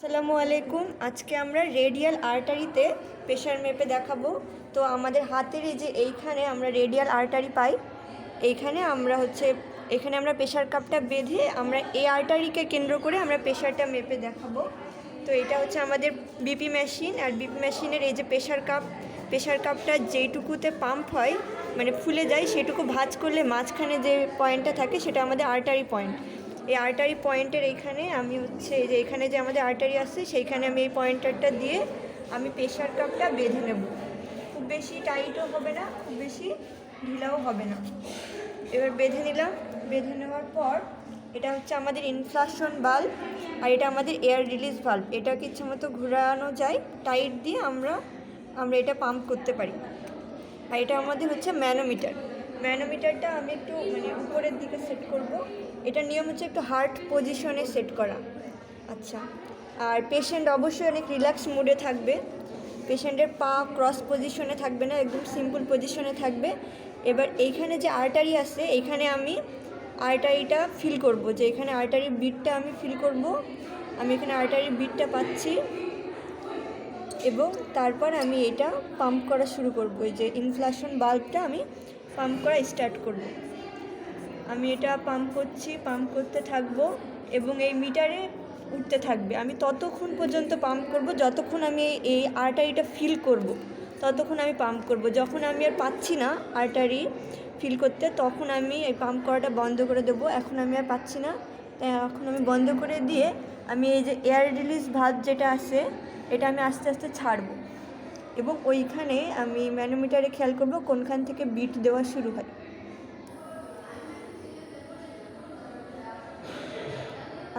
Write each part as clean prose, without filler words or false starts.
আসসালামু আলাইকুম। আজকে আমরা রেডিয়াল আর্টারিতে প্রেশার মেপে দেখাবো। তো আমাদের হাতের এই যে এইখানে আমরা রেডিয়াল আর্টারি পাই, এখানে আমরা প্রেশার কাপটা বেঁধে আমরা এই আর্টারিকে কেন্দ্র করে আমরা প্রেশারটা মেপে দেখাবো। তো এটা হচ্ছে আমাদের বিপি মেশিন, আর বিপি মেশিনের এই যে প্রেশার কাপটা যেইটুকুতে পাম্প হয় মানে ফুলে যায়, সেটুকু ভাঁজ করলে মাঝখানে যে পয়েন্টটা থাকে সেটা আমাদের আর্টারি পয়েন্ট। এই আর্টারি পয়েন্টের এইখানে আমি এই যে এখানে যে আমাদের আর্টারি আছে সেইখানে আমি এই পয়েন্টারটা দিয়ে আমি প্রেশার কাপটা বেঁধে নেব। খুব বেশি টাইটও হবে না, খুব বেশি ঢিলাও হবে না। এবার বেঁধে নিলাম। বেঁধে নেওয়ার পর এটা হচ্ছে আমাদের ইনফ্লাশন বাল্ব, আর এটা আমাদের এয়ার রিলিজ বাল্ব। এটাকে ইচ্ছে মতো ঘোরানো যায়, টাইট দিয়ে আমরা এটা পাম্প করতে পারি। আর এটা আমাদের হচ্ছে ম্যানোমিটারটা আমি একটু উপরের দিকে সেট করব। এটার নিয়ম হচ্ছে একটু হার্ট পজিশনে সেট করা। আচ্ছা, আর পেশেন্ট অবশ্যই অনেক রিল্যাক্স মুডে থাকবে। পেশেন্টের পা ক্রস পজিশনে থাকবে না, একদম সিম্পল পজিশনে থাকবে। এবার এইখানে যে আর্টারি আছে, এইখানে আমি আর্টারিটা ফিল করব, যে এখানে আর্টারির বিটটা আমি ফিল করব। আমি এখানে আর্টারির বিটটা পাচ্ছি এবং তারপর আমি এটা পাম্প করা শুরু করব। এই যে ইনফ্লাশন বাল্বটা আমি পাম্প করা স্টার্ট করব। আমি এটা পাম্প করতে থাকবো এবং এই মিটারে উঠতে থাকবে। আমি ততক্ষণ পর্যন্ত পাম্প করব যতক্ষণ আমি এই আর্টারিটা ফিল করব, ততক্ষণ আমি পাম্প করব। যখন আমি আর পাচ্ছি না আর্টারি ফিল করতে, তখন আমি এই পাম্প করাটা বন্ধ করে দেবো। এখন আমি আর পাচ্ছি না, তাই এখন আমি বন্ধ করে দিয়ে আমি এই যে এয়ার রিলিজ ভাল্ব যেটা আছে এটা আমি আস্তে আস্তে ছাড়বো এবং ওইখানে আমি ম্যানোমিটারে খেয়াল করব কোনখান থেকে বিট দেওয়া শুরু হয়।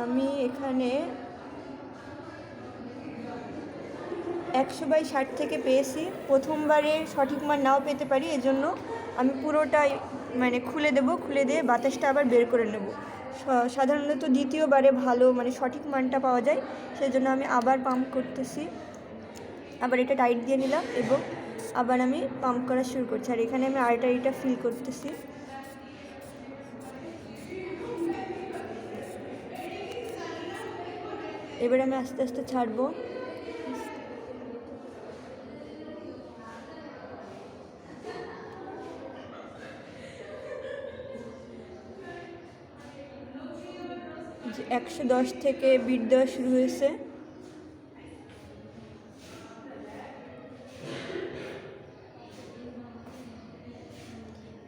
আমি এখানে 100/60 থেকে পেয়েছি। প্রথমবারে সঠিক মান নাও পেতে পারি, এজন্য আমি পুরোটাই খুলে দেব। খুলে দিয়ে বাতাসটা আবার বের করে নেব। সাধারণত দ্বিতীয়বারে ভালো সঠিক মানটা পাওয়া যায়, সেই জন্য আমি আবার পাম্প করতেছি। আবার এটা টাইট দিয়ে নিলাম এবং আবার আমি পাম্প করা শুরু করছি। আর এখানে আমি আর্টারিটা ফিল করতেছি। এবার আমি আস্তে আস্তে ছাড়বো। যে 110 থেকে বিট দেওয়া শুরু হয়েছে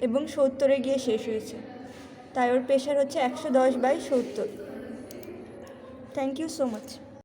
এবং 70-এ গিয়ে শেষ হয়েছে। তাই ওর প্রেশার হচ্ছে 110/70। Thank you so much.